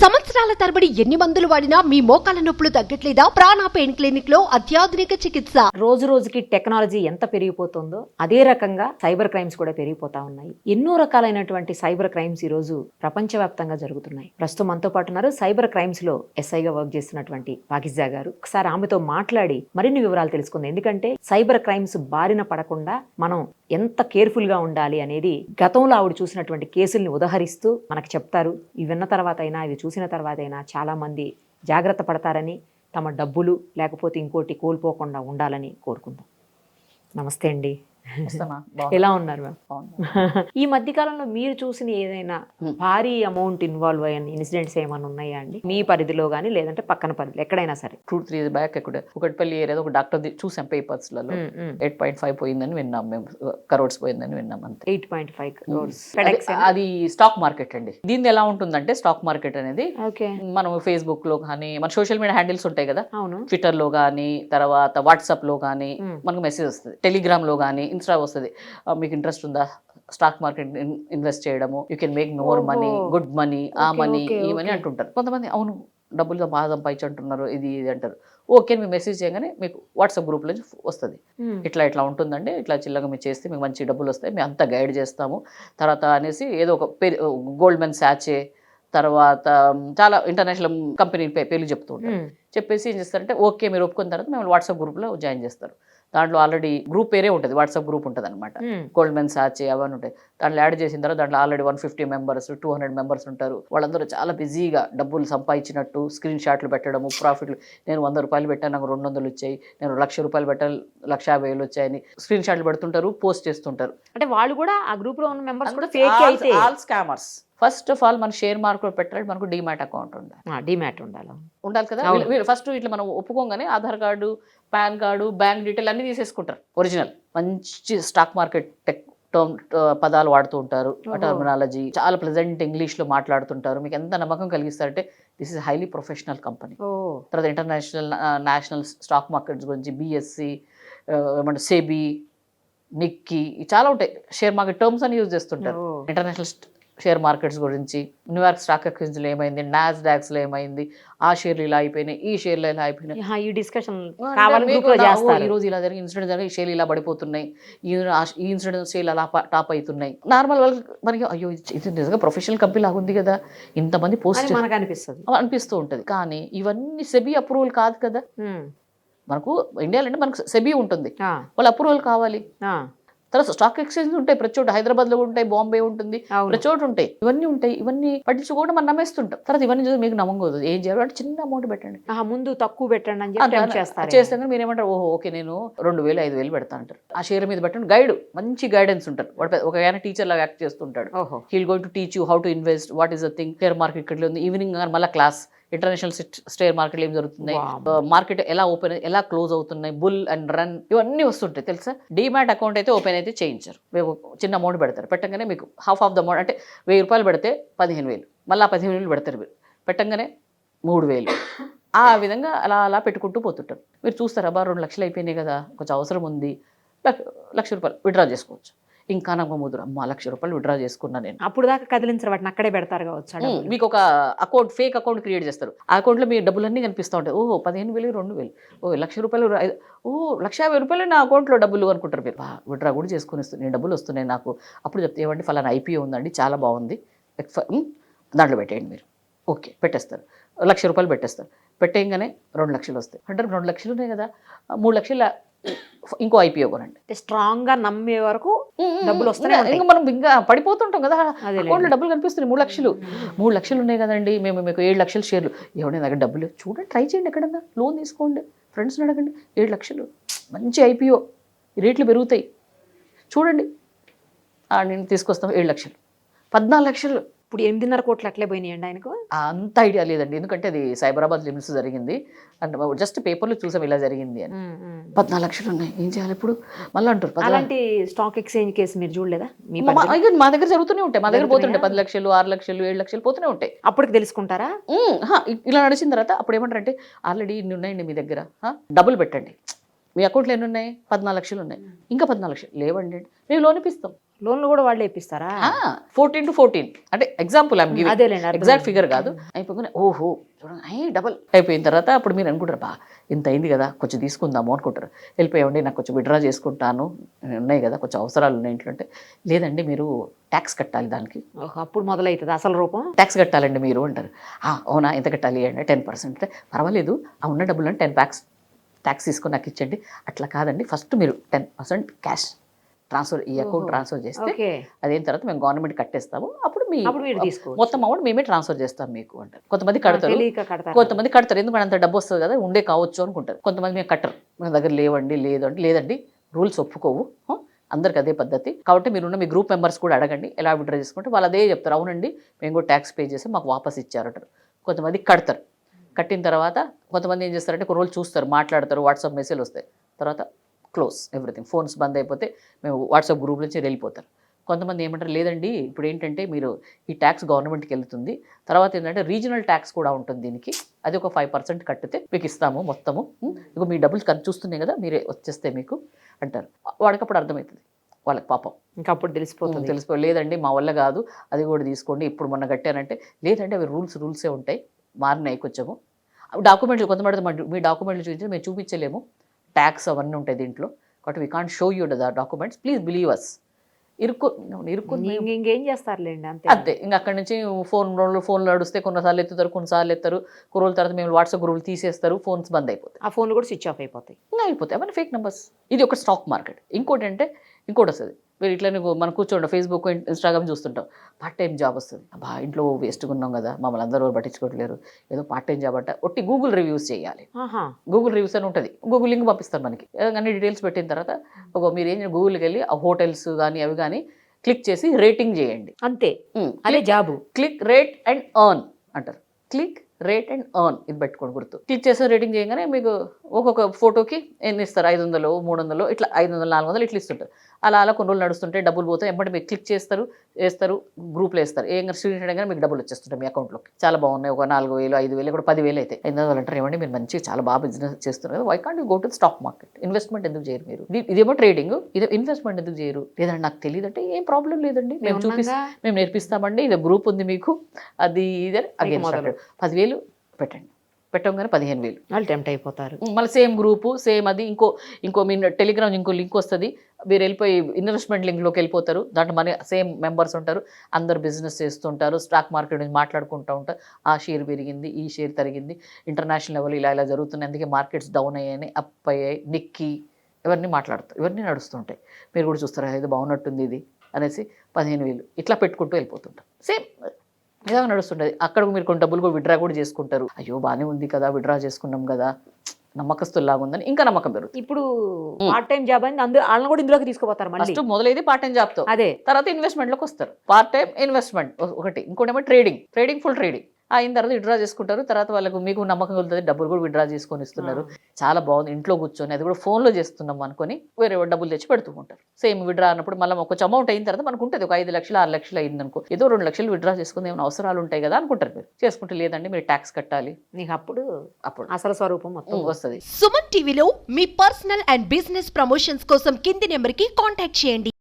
సంవత్సరాల తరబడి ఎన్ని మందులు వాడినా మీ మోకాల నొప్పులు తగ్గట్లేదా? ప్రాణ పెయిన్ క్లినిక్ లో అత్యాధునిక చికిత్స. రోజు రోజుకి టెక్నాలజీ ఎంత పెరిగిపోతుందో అదే రకంగా సైబర్ క్రైమ్స్ కూడా పెరిగిపోతా ఉన్నాయి. ఎన్నో రకాలైనటువంటి సైబర్ క్రైమ్స్ ఈ రోజు ప్రపంచవ్యాప్తంగా జరుగుతున్నాయి. ప్రస్తుతం మనతో పాటు ఉన్నారు సైబర్ క్రైమ్స్ లో ఎస్ఐగా వర్క్ చేస్తున్నటువంటి పాకిజా గారు. ఒకసారి ఆమెతో మాట్లాడి మరిన్ని వివరాలు తెలుసుకుందాం. ఎందుకంటే సైబర్ క్రైమ్స్ బారిన పడకుండా మనం ఎంత కేర్ఫుల్ గా ఉండాలి అనేది గతంలో ఆవిడ చూసినటువంటి కేసుల్ని ఉదహరిస్తూ మనకు చెప్తారు. ఇవి విన్న తర్వాత అయినా ఇవి చూసిన తర్వాత అయినా చాలా మంది జాగ్రత్త పడతారని, తమ డబ్బులు లేకపోతే ఇంకోటి కోల్పోకుండా ఉండాలని కోరుకుందాం. నమస్తే అండి, ఎలా ఉన్నారు మ్యామ్? ఈ మధ్య కాలంలో మీరు చూసిన ఏదైనా భారీ అమౌంట్ ఇన్వాల్వ్ అయిన ఇన్సిడెంట్స్ ఏమైనా ఉన్నాయా అండి? మీ పరిధిలో కానీ లేదంటే పక్కన పరిధిలో ఎక్కడైనా సరే? 2-3 years బ్యాక్ ఒకటిపల్లి ఏరియాలో ఒక డాక్టర్ చూసాం పేపర్స్లలో 8.5 పోయిందని విన్నాం మేము, కరోడ్స్ పోయిందని విన్నాం అంతే. 8.5 crores. అది స్టాక్ మార్కెట్ అండి. దీన్ని ఎలా ఉంటుందంటే స్టాక్ మార్కెట్ అనేది మనం ఫేస్బుక్ లో కానీ మన సోషల్ మీడియా హ్యాండిల్స్ ఉంటాయి కదా, ట్విట్టర్ లో కానీ తర్వాత వాట్సాప్ లో కానీ మనకు మెసేజ్ వస్తుంది, టెలిగ్రామ్ లో కానీ ఇన్స్టా వస్తుంది. మీకు ఇంట్రెస్ట్ ఉందా స్టాక్ మార్కెట్ ఇన్వెస్ట్ చేయడము, you can make more money, good money, ఆ మనీ ఈ మనీ అంటుంటారు. కొంతమంది అవును డబ్బులుగా బాగా సంపాదించి అంటున్నారు, ఇది అంటారు. ఓకే మీ మెసేజ్ చేయగానే మీకు వాట్సాప్ గ్రూప్ నుంచి వస్తుంది, ఇట్లా ఉంటుందండి, ఇట్లా చిల్లగా మీరు చేస్తే మీకు మంచి డబ్బులు వస్తాయి, మేము అంతా గైడ్ చేస్తాము తర్వాత అనేసి ఏదో ఒక గోల్డ్మెన్ సాచే తర్వాత చాలా ఇంటర్నేషనల్ కంపెనీ పేర్లు చెప్తూ ఉంటారు. చెప్పేసి ఏం చేస్తారంటే ఓకే మీరు ఒప్పుకున్న తర్వాత మేము వాట్సాప్ గ్రూప్లో జాయిన్ చేస్తారు. దాంట్లో ఆల్రెడీ గ్రూప్ పేరే ఉంటుంది, వాట్సాప్ గ్రూప్ ఉంటుంది అనమాట. గోల్డ్మెన్ సాచే అవన్నీ ఉంటాయి. దాంట్లో యాడ్ చేసిన తర్వాత దాంట్లో ఆల్రెడీ 150 members 200 members ఉంటారు. వాళ్ళందరూ చాలా బిజీగా డబ్బులు సంపాదించినట్టు స్క్రీన్ షాట్లు పెట్టడము, ప్రాఫిట్లు, నేను 100 రూపాయలు పెట్టాను నాకు 200 వచ్చాయి, నేను 1,00,000 రూపాయలు పెట్టాను 1,50,000 వచ్చాయని స్క్రీన్ షాట్లు పెడుతుంటారు, పోస్ట్ చేస్తుంటారు. అంటే వాళ్ళు కూడా ఆ గ్రూప్ లో ఉన్న మెంబర్స్ కూడా ఫేక్ అయితే all scammers. First of all మన షేర్ మార్కెట్ పెట్టాలి, మనకు డిమాట్ అకౌంట్ ఉండాలి. డిమాట్ ఉండాలి కదా. ఫస్ట్ ఇట్లా మనం ఒప్పుకోగానే Aadhaar card, PAN card, bank detail అన్ని తీసేసుకుంటారు. ఒరిజినల్ మంచి స్టాక్ మార్కెట్ టెక్ పదాలు వాడుతూ ఉంటారు, టర్మినాలజీ చాలా ప్లెజెంట్ ఇంగ్లీష్ లో మాట్లాడుతుంటారు. మీకు ఎంత నమ్మకం కలిగిస్తారంటే this is highly professional company. తర్వాత ఇంటర్నేషనల్ నేషనల్ స్టాక్ మార్కెట్స్ గురించి బిఎస్సి ఏమంటే సెబీ, నిక్కీ చాలా ఉంటాయి షేర్ మార్కెట్ టర్మ్స్ అని యూజ్ చేస్తుంటారు. ఇంటర్నేషనల్ షేర్ మార్కెట్స్ గురించి, న్యూయార్క్ స్టాక్ ఎక్స్చేంజ్లో ఏమైంది, నాస్డాక్స్లో ఏమైంది, ఆ షేర్లు ఇలా అయిపోయినాయి, ఈ షేర్లు ఇలా అయిపోయినాయి, ఈ డిస్కషన్ ఈ రోజు ఇలా జరిగి ఇన్సిడెంట్ జరిగి షేర్లు ఇలా పడిపోతున్నాయి, ఈ ఇన్సిడెంట్ షేర్లు అలా టాప్ అవుతున్నాయి. నార్మల్ వాళ్ళకి మనకి అయ్యో ఇది నిజంగా ప్రొఫెషనల్ కంపెనీ లాగా ఉంది కదా, ఇంతమంది పోస్ట్ అనిపిస్తూ ఉంటుంది. కానీ ఇవన్నీ సెబీ అప్రూవల్ కాదు కదా. మనకు ఇండియాలో అంటే మనకు సెబీ ఉంటుంది, వాళ్ళ అప్రూవల్ కావాలి. తర్వాత స్టాక్ ఎక్స్చేంజ్ ఉంటాయి ప్రతి చోట, హైదరాబాద్ లో ఉంటాయి, బాంబే ఉంటుంది, ప్రతి చోట ఉంటాయి. ఇవన్నీ ఉంటాయి, ఇవన్నీ పట్టించుకోవడం మనం నమ్మేస్తుంటాం. తర్వాత ఇవన్నీ చూసి మీకు నమ్మకూడదు. ఏం చేయాలి అంటే చిన్న అమౌంట్ పెట్టండి, ముందు తక్కువ పెట్టండి అని చేస్తాను. మీరు ఏమంటారు, ఓహో ఓకే నేను 2,000 5,000 పెడతా అంటారు. ఆ షేర్ మీద పెట్టండి, గైడ్ మంచి గైడెన్స్ ఉంటారు. ఒక టీచర్ లాగా యాక్ట్ చేస్తుంటాడు. He'll going to teach you how to invest, what is the thing, share market ఇక్కడ ఉంది. ఈవినింగ్ మళ్ళీ క్లాస్, ఇంటర్నేషనల్ షేర్ మార్కెట్ ఏం జరుగుతున్నాయి, మార్కెట్ ఎలా ఓపెన్ ఎలా క్లోజ్ అవుతున్నాయి, బుల్ అండ్ రన్ ఇవన్నీ వస్తుంటాయి తెలుసా. డిమాట్ అకౌంట్ అయితే ఓపెన్ అయితే చేయించారు, మీకు చిన్న అమౌంట్ పెడతారు. పెట్టగానే మీకు హాఫ్ ఆఫ్ ద అమౌంట్ అంటే 1,000 రూపాయలు పెడితే 15,000, మళ్ళీ 15,000 పెడతారు. మీరు పెట్టగానే 3,000, ఆ విధంగా అలా పెట్టుకుంటూ పోతుంటారు. మీరు చూస్తారు అబ్బా 2 లక్షలు అయిపోయినాయి కదా, కొంచెం అవసరం ఉంది, 1,00,000 రూపాయలు విత్డ్రా చేసుకోవచ్చు. ఇంకా నాకు ముదురు అమ్మ 1,00,000 రూపాయలు విత్డ్రా చేసుకున్నా నేను, అప్పుడు దాకా కదిలించరు, వాటిని అక్కడే పెడతారు కావచ్చు. మీకు ఒక అకౌంట్ ఫేక్ అకౌంట్ క్రియేట్ చేస్తారు. ఆ అకౌంట్లో మీ డబ్బులన్నీ కనిపిస్తూ ఉంటాయి. ఓ 15,000 2,000, ఓ 1,00,000 రూపాయలు, ఓ 1,50,000 రూపాయలు నా అకౌంట్లో డబ్బులు అనుకుంటారు. మీరు విత్డ్రా కూడా చేసుకుని నేను డబ్బులు వస్తున్నాయి నాకు. అప్పుడు చెప్తే ఏమంటే ఫలానా ఐపీఓ ఉందండి చాలా బాగుంది, దాంట్లో పెట్టేయండి మీరు. ఓకే పెట్టేస్తారు, 1,00,000 రూపాయలు పెట్టేస్తారు. పెట్టేయంగానే 2 లక్షలు వస్తాయి. అంటే 2 లక్షలు ఉన్నాయి కదా, 3 లక్షల ఇంకో ఐపీఓ కొనండి. స్ట్రాంగ్ గా నమ్మే వరకు డబ్బులు వస్తాయి. ఇంకా మనం ఇంకా పడిపోతుంటాం కదా, అకౌంట్లో డబ్బులు కనిపిస్తున్నాయి. 3 లక్షలు ఉన్నాయి కదండి, మేము మీకు 7 లక్షల షేర్లు, ఎవరైనా దగ్గర డబ్బులు చూడండి, ట్రై చేయండి, ఎక్కడన్నా లోన్ తీసుకోండి, ఫ్రెండ్స్ని అడగండి. 7 లక్షలు మంచి ఐపీఓ, రేట్లు పెరుగుతాయి చూడండి, నేను తీసుకొస్తాం. 7 లక్షలు 14 లక్షలు, ఇప్పుడు 8.5 కోట్లు అట్లే పోయినాయండి ఆయనకు. అంత ఐడియా లేదండి, ఎందుకంటే అది సైబరాబాద్ లిమిట్స్ జరిగింది అంటే జస్ట్ పేపర్లో చూసాం ఇలా జరిగింది అని. 14 లక్షలు ఉన్నాయి, ఏం చేయాలి ఇప్పుడు మళ్ళీ అంటారు. అలాంటి స్టాక్ ఎక్స్చేంజ్ కేసు మీరు చూడలేదా? మా దగ్గర జరుగుతూనే ఉంటాయి, మా దగ్గర పోతుంటాయి 10 లక్షలు 6 లక్షలు 7 లక్షలు పోతూనే ఉంటాయి. అప్పటికి తెలుసుకుంటారా? ఇలా నడిచిన తర్వాత అప్పుడు ఏమంటారంటే ఆల్రెడీ ఇన్ని ఉన్నాయండి మీ దగ్గర, డబ్బులు పెట్టండి. మీ అకౌంట్లో ఎన్ని ఉన్నాయి? 14 లక్షలు ఉన్నాయి, ఇంకా 14 లక్షలు లేవండి, మేము లోన్ ఇప్పిస్తాం. లోన్లు కూడా వాళ్ళే ఇప్పిస్తారా? 14 to 14 అంటే ఎగ్జాంపుల్ ఐమ్ గివింగ్, అదేలేండి, అర్థమైంది. ఎగ్జాక్ట్ ఫిగర్ కాదు. అయిపోగానే ఓహో చూడండి డబల్ అయిపోయిన తర్వాత అప్పుడు మీరు అనుకుంటారు బా ఇంత అయింది కదా కొంచెం తీసుకుందాము అనుకుంటారు. వెళ్ళిపోయామండి నాకు కొంచెం విడ్రా చేసుకుంటాను ఉన్నాయి కదా కొంచెం అవసరాలు ఉన్నాయి ఇంట్లో అంటే, లేదండి మీరు ట్యాక్స్ కట్టాలి దానికి. ఓహో, అప్పుడు మొదలవుతుంది అసలు రూపం. ట్యాక్స్ కట్టాలండి మీరు అంటారు. అవునా ఎంత కట్టాలి అంటే 10%. అంటే పర్వాలేదు ఆ ఉన్న డబ్బులు 10 lakhs ట్యాక్స్ తీసుకొని నాకు ఇచ్చండి. అట్లా కాదండి ఫస్ట్ మీరు 10% క్యాష్ ట్రాన్స్ఫర్ ఈ అకౌంట్ ట్రాన్స్ఫర్ చేస్తే ఓకే, అదేం తర్వాత మేము గవర్నమెంట్ కట్టేస్తాము అప్పుడు మీ అప్పుడు మీరు తీసుకోవచ్చు. మొత్తం అమౌంట్ మేమే ట్రాన్స్ఫర్ చేస్తాం మీకు అంటారు. కొంతమంది కడతారు, తెలియక కడతారు. కొంతమంది కడతారు ఎందుకంటే అంత డబ్బు వస్తుంది కదా ఉండే కావచ్చు అనుకుంటారు. కొంతమంది మేము కట్టరు, మన దగ్గర లేవండి లేదు అంటే లేదండి రూల్స్ ఒప్పుకోవు, అందరికి అదే పద్ధతి కాబట్టి మీరున్న మీ గ్రూప్ మెంబర్స్ కూడా అడగండి ఎలా విడ్రా చేసుకుంటే వాళ్ళు అదే చెప్తారు. అవునండి మేము కూడా ట్యాక్స్ పే చేసి మాకు వాపస్ ఇచ్చారంటారు. కొంతమంది కడతారు, కట్టిన తర్వాత కొంతమంది ఏం చేస్తారంటే కొన్ని రోజులు చూస్తారు, మాట్లాడతారు, వాట్సాప్ మెసేజ్ వస్తాయి, తర్వాత క్లోజ్ ఎవ్రీథింగ్, ఫోన్స్ బంద్ అయిపోతే మేము వాట్సాప్ గ్రూప్ నుంచి వెళ్ళిపోతారు. కొంతమంది ఏమంటారు లేదండి ఇప్పుడు ఏంటంటే మీరు ఈ ట్యాక్స్ గవర్నమెంట్కి వెళ్తుంది, తర్వాత ఏంటంటే రీజనల్ ట్యాక్స్ కూడా ఉంటుంది దీనికి, అది ఒక 5% కట్టితే మీకు ఇస్తాము మొత్తము, ఇక మీ డబ్బులు చూస్తున్నాయి కదా మీరే వచ్చేస్తే మీకు అంటారు. వాడికి అప్పుడు అర్థమవుతుంది వాళ్ళకి పాపం, ఇంకా అప్పుడు తెలిసిపోతుంది. లేదండి మా వల్ల కాదు అది కూడా తీసుకోండి ఇప్పుడు మొన్న కట్టారంటే, లేదంటే అవి రూల్సే ఉంటాయి మారినాయి కొంచెము డాక్యుమెంట్లు కొంతమంది మీ డాక్యుమెంట్లు చూపించి మేము చూపించలేము ట్యాక్స్ అవన్నీ ఉంటాయి దీంట్లో కాబట్టి we can't show you the documents please believe us. ఇంకేం చేస్తారులేండి అంతే. అంతే ఇంకా అక్కడి నుంచి ఫోన్లు నడుస్తే కొన్నిసార్లు ఎత్తుతారు కొన్నిసార్లు ఎత్తారు, కొన్ని రోజుల తర్వాత మేము వాట్సాప్ గ్రూపులు తీసేస్తారు, ఫోన్స్ బంద్ అయిపోతాయి, ఆ ఫోన్లు కూడా స్విచ్ ఆఫ్ అయిపోతాయి. ఇంకా అయిపోతాయి అవన్నీ ఫేక్ నెంబర్స్. ఇది ఒక స్టాక్ మార్కెట్. ఇంకోటి వస్తుంది మీరు ఇట్లా మనం కూర్చోండి ఫేస్బుక్ ఇన్స్టాగ్రామ్ చూస్తుంటాం, పార్ట్ టైం జాబ్ వస్తుంది. బా ఇంట్లో వేస్ట్గా ఉన్నాం కదా మమ్మల్ని అందరూ పట్టించుకోవట్లేరు, ఏదో పార్ట్ టైం జాబ్ అంటే ఒట్టి గూగుల్ రివ్యూస్ చేయాలి. గూగుల్ రివ్యూస్ అని ఉంటుంది, గూగుల్ లింక్ పంపిస్తారు మనకి, అన్ని డీటెయిల్స్ పెట్టిన తర్వాత మీరు ఏం గూగుల్కి వెళ్ళి ఆ హోటల్స్ కానీ అవి కానీ క్లిక్ చేసి రేటింగ్ చేయండి అంతే, అదే job. Click rate and earn అంటారు, క్లిక్ రేట్ అండ్ ఎర్న్ ఇది పెట్టుకోండి గుర్తు. క్లిక్ చేసి రేటింగ్ చేయగానే మీకు ఒక్కొక్క ఫోటోకి ఎన్ని ఇస్తారు 500 300 ఇట్లా 500 400 ఇట్లా ఇస్తుంటారు. అలా కొన్ని రోజులు నడుస్తుంటే డబ్బులు పోతాయి, ఎంబటి మీరు క్లిక్ వేస్తారు గ్రూప్లో వేస్తారు, ఏం స్క్రీన్ కానీ మీకు డబ్బులు వచ్చేస్తుంటాయి మీ అకౌంట్లోకి. చాలా బాగున్నాయి, ఒక 4000 5000 కూడా 10,000 అయితే 500 అంటారు. ఏమంటే మీరు మంచిగా చాలా బాగా బిజినెస్ చేస్తున్నారు కదా, why can't you go to stock market, investment ఎందుకు చేయరు మీరు, ఇదేమో ట్రేడింగ్ ఇదే ఇన్వెస్ట్మెంట్ ఎందుకు చేయరు, లేదంటే నాకు తెలియదు అంటే ఏం ప్రాబ్లం లేదండి మేము నేర్పిస్తామండి, ఇది గ్రూప్ ఉంది మీకు అది ఇది అగైన్ 10,000 పెట్టంగానే 15,000 వాళ్ళు టెంప్ట్ అయిపోతారు. మళ్ళీ సేమ్ గ్రూపు సేమ్ అది ఇంకో మీ టెలిగ్రామ్ ఇంకో లింక్ వస్తుంది, మీరు వెళ్ళిపోయి ఇన్వెస్ట్మెంట్ లింక్లోకి వెళ్ళిపోతారు, దాంట్లో మన సేమ్ మెంబర్స్ ఉంటారు, అందరు బిజినెస్ చేస్తుంటారు, స్టాక్ మార్కెట్ నుంచి మాట్లాడుకుంటూ ఉంటారు, ఆ షేర్ పెరిగింది ఈ షేర్ తరిగింది, ఇంటర్నేషనల్ లెవెల్ ఇలా జరుగుతున్నాయి, అందుకే మార్కెట్స్ డౌన్ అయ్యాయి అప్ అయ్యాయి నిక్కి ఇవన్నీ మాట్లాడుతారు, ఇవన్నీ నడుస్తుంటాయి. మీరు కూడా చూస్తారు ఇది బాగున్నట్టుంది ఇది అనేసి 15,000 ఇట్లా పెట్టుకుంటూ వెళ్ళిపోతుంటారు. సేమ్ ఇలాగ నడుస్తుంటుంది. అక్కడ మీరు కొన్ని డబ్బులు కూడా విడ్రా కూడా చేసుకుంటారు, అయ్యో బాగానే ఉంది కదా విడ్రా చేసుకున్నాం కదా నమ్మకస్తులాగా ఉందని ఇంకా నమ్మకం పెరుగుతుంది. ఇప్పుడు పార్ట్ టైం జాబ్ అని వాళ్ళని కూడా ఇందులోకి తీసుకుపోతారు. ఫస్ట్ మొదలైతే పార్ట్ టైం జాబ్ తో, అదే తర్వాత ఇన్వెస్ట్మెంట్ లోకి వస్తారు. పార్ట్ టైం ఇన్వెస్ట్మెంట్ ఒకటి, ఇంకోటేమో ట్రేడింగ్ ఫుల్ ట్రేడింగ్ అయిన తర్వాత విడ్రా చేసుకుంటారు. తర్వాత వాళ్ళకు మీకు నమ్మకం కలుగుతుంది, డబ్బులు కూడా విడ్రా చేసుకొని ఇస్తున్నారు, చాలా బాగుంది ఇంట్లో కూర్చొని అది కూడా ఫోన్లో చేస్తున్నాం అనుకొని వేరే డబ్బులు తెచ్చి పెడుతూ ఉంటారు. సేమ్ విడ్రా అన్నప్పుడు మళ్ళీ కొంచెం అమౌంట్ అయిన తర్వాత మనకు ఉంటుంది ఒక 5 లక్షలు 6 లక్షలు అయింది అనుకో, ఏదో 2 లక్షలు విడ్రా చేసుకుని ఏమైనా అవసరాలు ఉంటాయి కదా అనుకుంటారు. మీరు చేసుకుంటే లేదండి మీరు ట్యాక్స్ కట్టాలి, నీకు అప్పుడు అసలు స్వరూపం మొత్తం వస్తుంది. సుమన్ టీవీలో మీ పర్సనల్ అండ్ బిజినెస్ ప్రమోషన్స్ కోసం కింది నెంబర్కి కాంటాక్ట్ చేయండి.